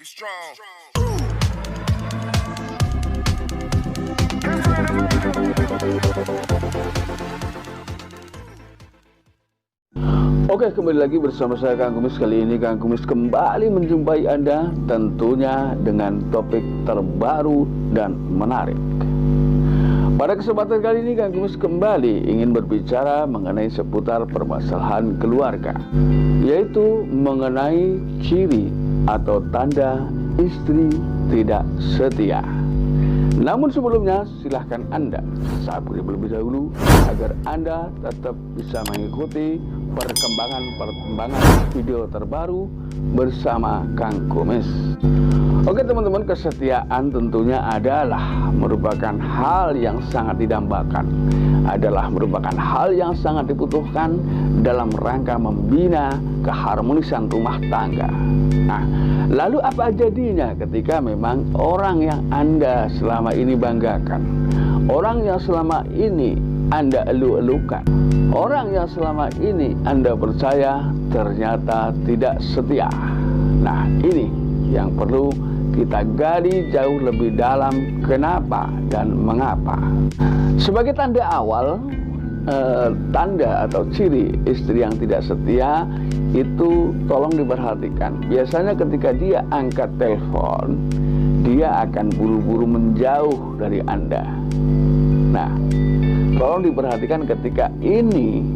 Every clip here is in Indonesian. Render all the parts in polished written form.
Be strong. Oke, kembali lagi bersama saya Kang Kumis. Kali ini Kang Kumis kembali menjumpai Anda, tentunya dengan topik terbaru dan menarik. Pada kesempatan kali ini Kang Kumis kembali ingin berbicara mengenai seputar permasalahan keluarga, yaitu mengenai ciri atau tanda istri tidak setia. Namun sebelumnya silahkan Anda subscribe terlebih dahulu agar Anda tetap bisa mengikuti perkembangan video terbaru bersama Kang Kumis. Oke teman-teman, kesetiaan tentunya adalah merupakan hal yang sangat didambakan, adalah merupakan hal yang sangat dibutuhkan dalam rangka membina keharmonisan rumah tangga. Nah, lalu apa jadinya ketika memang orang yang Anda selama ini banggakan, orang yang selama ini Anda elu-elukan, orang yang selama ini Anda percaya ternyata tidak setia? Nah, ini yang perlu kita gali jauh lebih dalam, kenapa dan mengapa. Sebagai tanda awal, tanda atau ciri istri yang tidak setia itu tolong diperhatikan. Biasanya ketika dia angkat telepon, dia akan buru-buru menjauh dari Anda. Nah, tolong diperhatikan ketika ini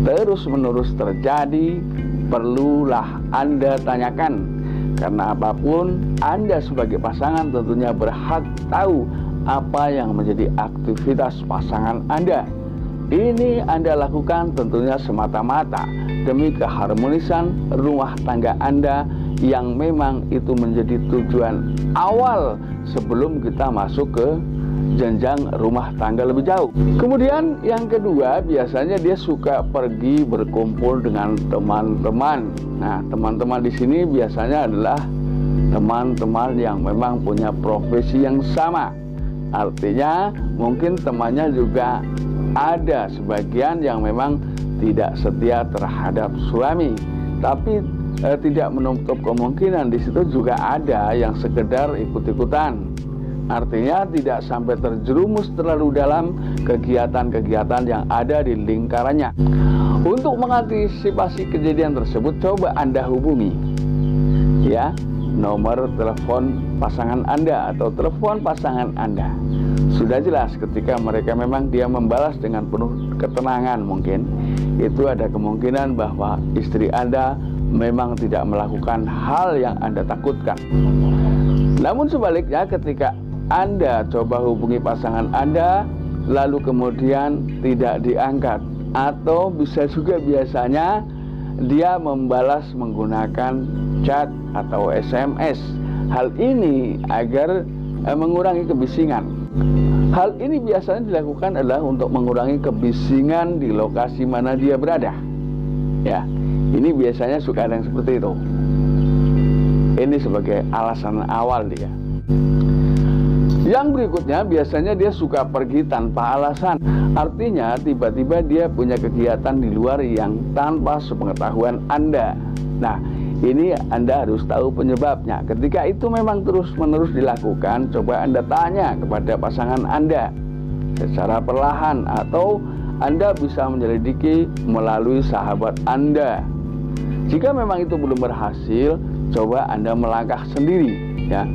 terus-menerus terjadi, perlulah Anda tanyakan. Karena apapun, Anda sebagai pasangan tentunya berhak tahu apa yang menjadi aktivitas pasangan Anda. Ini Anda lakukan tentunya semata-mata demi keharmonisan rumah tangga Anda yang memang itu menjadi tujuan awal sebelum kita masuk ke jenjang rumah tangga lebih jauh. Kemudian yang kedua, biasanya dia suka pergi berkumpul dengan teman-teman. Nah, teman-teman di sini biasanya adalah teman-teman yang memang punya profesi yang sama. Artinya mungkin temannya juga ada sebagian yang memang tidak setia terhadap suami, tapi tidak menutup kemungkinan di situ juga ada yang sekedar ikut-ikutan. Artinya tidak sampai terjerumus terlalu dalam kegiatan-kegiatan yang ada di lingkarannya. Untuk mengantisipasi kejadian tersebut, coba Anda hubungi ya nomor telepon pasangan Anda atau telepon pasangan Anda. Sudah jelas ketika mereka memang dia membalas dengan penuh ketenangan, mungkin itu ada kemungkinan bahwa istri Anda memang tidak melakukan hal yang Anda takutkan. Namun sebaliknya, ketika Anda coba hubungi pasangan Anda lalu kemudian tidak diangkat, atau bisa juga biasanya dia membalas menggunakan chat atau SMS. Hal ini agar mengurangi kebisingan. Hal ini biasanya dilakukan adalah untuk mengurangi kebisingan di lokasi mana dia berada. Ya, ini biasanya suka ada yang seperti itu. Ini sebagai alasan awal dia. Yang berikutnya, biasanya dia suka pergi tanpa alasan. Artinya tiba-tiba dia punya kegiatan di luar yang tanpa sepengetahuan Anda. Nah, ini Anda harus tahu penyebabnya. Ketika itu memang terus-menerus dilakukan, coba Anda tanya kepada pasangan Anda secara perlahan, atau Anda bisa menyelidiki melalui sahabat Anda. Jika memang itu belum berhasil, coba Anda melangkah sendiri ya.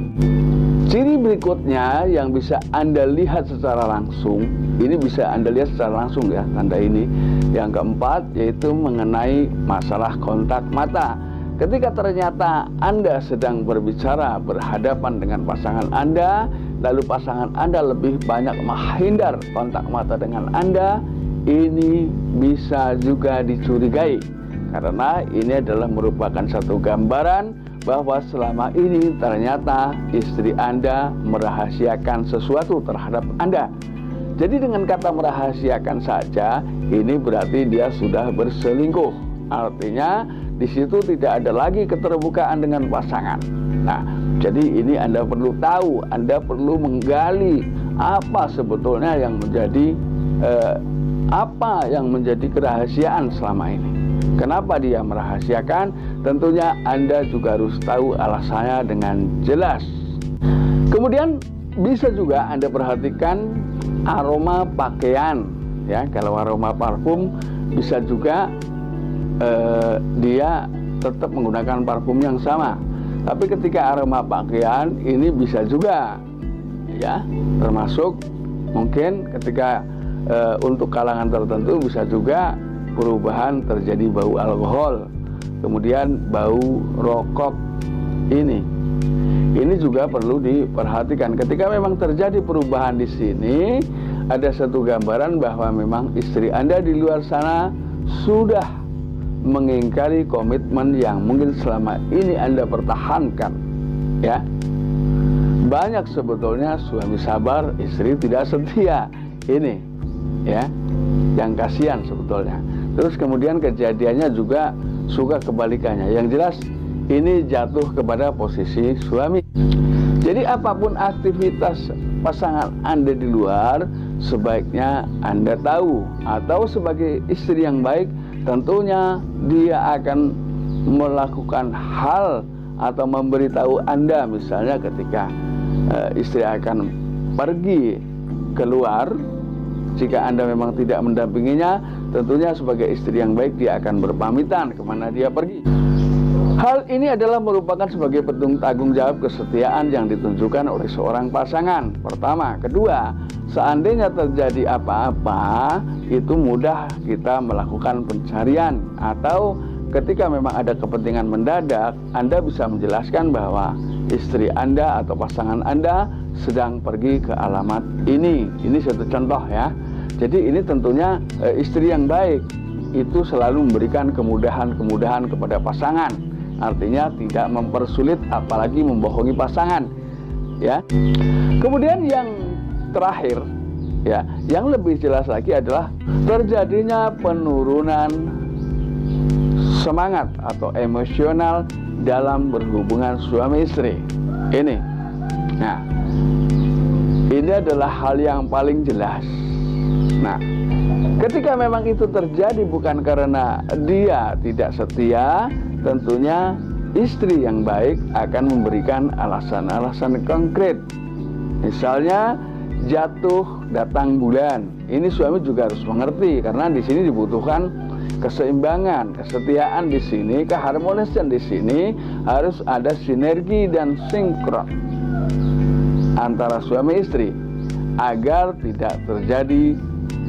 Ciri berikutnya yang bisa Anda lihat secara langsung, ini bisa Anda lihat secara langsung ya, tanda ini. Yang keempat yaitu mengenai masalah kontak mata. Ketika ternyata Anda sedang berbicara berhadapan dengan pasangan Anda, lalu pasangan Anda lebih banyak menghindar kontak mata dengan Anda, ini bisa juga dicurigai. Karena ini adalah merupakan satu gambaran bahwa selama ini ternyata istri Anda merahasiakan sesuatu terhadap Anda. Jadi dengan kata merahasiakan saja, ini berarti dia sudah berselingkuh. Artinya di situ tidak ada lagi keterbukaan dengan pasangan. Nah, jadi ini Anda perlu tahu, Anda perlu menggali apa sebetulnya yang menjadi kerahasiaan selama ini. Kenapa dia merahasiakan? Tentunya Anda juga harus tahu alasannya dengan jelas. Kemudian bisa juga Anda perhatikan aroma pakaian, ya. Kalau aroma parfum bisa juga dia tetap menggunakan parfum yang sama. Tapi ketika aroma pakaian ini bisa juga, ya, termasuk mungkin ketika untuk kalangan tertentu bisa juga perubahan terjadi bau alkohol, kemudian bau rokok ini juga perlu diperhatikan. Ketika memang terjadi perubahan di sini, ada satu gambaran bahwa memang istri Anda di luar sana sudah mengingkari komitmen yang mungkin selama ini Anda pertahankan, ya. Banyak sebetulnya suami sabar, istri tidak setia. Ini, ya, yang kasihan sebetulnya. Terus kemudian kejadiannya juga suka kebalikannya. Yang jelas ini jatuh kepada posisi suami. Jadi apapun aktivitas pasangan Anda di luar, sebaiknya Anda tahu. Atau sebagai istri yang baik, tentunya dia akan melakukan hal atau memberitahu Anda, misalnya ketika istri akan pergi keluar, jika Anda memang tidak mendampinginya, tentunya sebagai istri yang baik dia akan berpamitan kemana dia pergi. Hal ini adalah merupakan sebagai bentuk tanggung jawab kesetiaan yang ditunjukkan oleh seorang pasangan. Pertama, kedua, seandainya terjadi apa-apa, itu mudah kita melakukan pencarian. Atau ketika memang ada kepentingan mendadak, Anda bisa menjelaskan bahwa istri Anda atau pasangan Anda sedang pergi ke alamat ini. Ini satu contoh, ya. Jadi ini tentunya istri yang baik itu selalu memberikan kemudahan-kemudahan kepada pasangan. Artinya tidak mempersulit apalagi membohongi pasangan, ya. Kemudian yang terakhir, ya, yang lebih jelas lagi adalah terjadinya penurunan semangat atau emosional dalam berhubungan suami istri. Ini. Nah, ini adalah hal yang paling jelas. Nah, ketika memang itu terjadi bukan karena dia tidak setia, tentunya istri yang baik akan memberikan alasan-alasan konkret. Misalnya jatuh datang bulan. Ini suami juga harus mengerti karena di sini dibutuhkan keseimbangan, kesetiaan di sini, keharmonisan di sini, harus ada sinergi dan sinkron antara suami istri agar tidak terjadi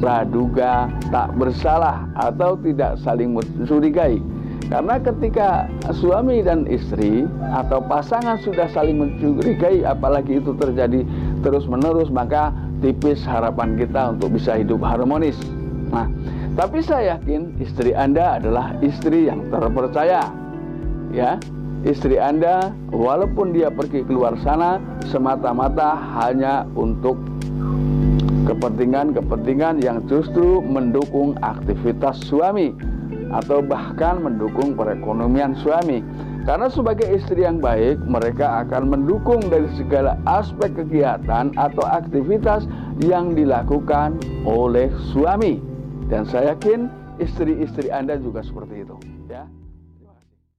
praduga tak bersalah atau tidak saling mencurigai. Karena ketika suami dan istri atau pasangan sudah saling mencurigai, apalagi itu terjadi terus-menerus, maka tipis harapan kita untuk bisa hidup harmonis. Nah, tapi saya yakin istri Anda adalah istri yang terpercaya, ya. Istri Anda walaupun dia pergi keluar sana semata-mata hanya untuk kepentingan-kepentingan yang justru mendukung aktivitas suami atau bahkan mendukung perekonomian suami. Karena sebagai istri yang baik, mereka akan mendukung dari segala aspek kegiatan atau aktivitas yang dilakukan oleh suami. Dan saya yakin istri-istri Anda juga seperti itu, ya.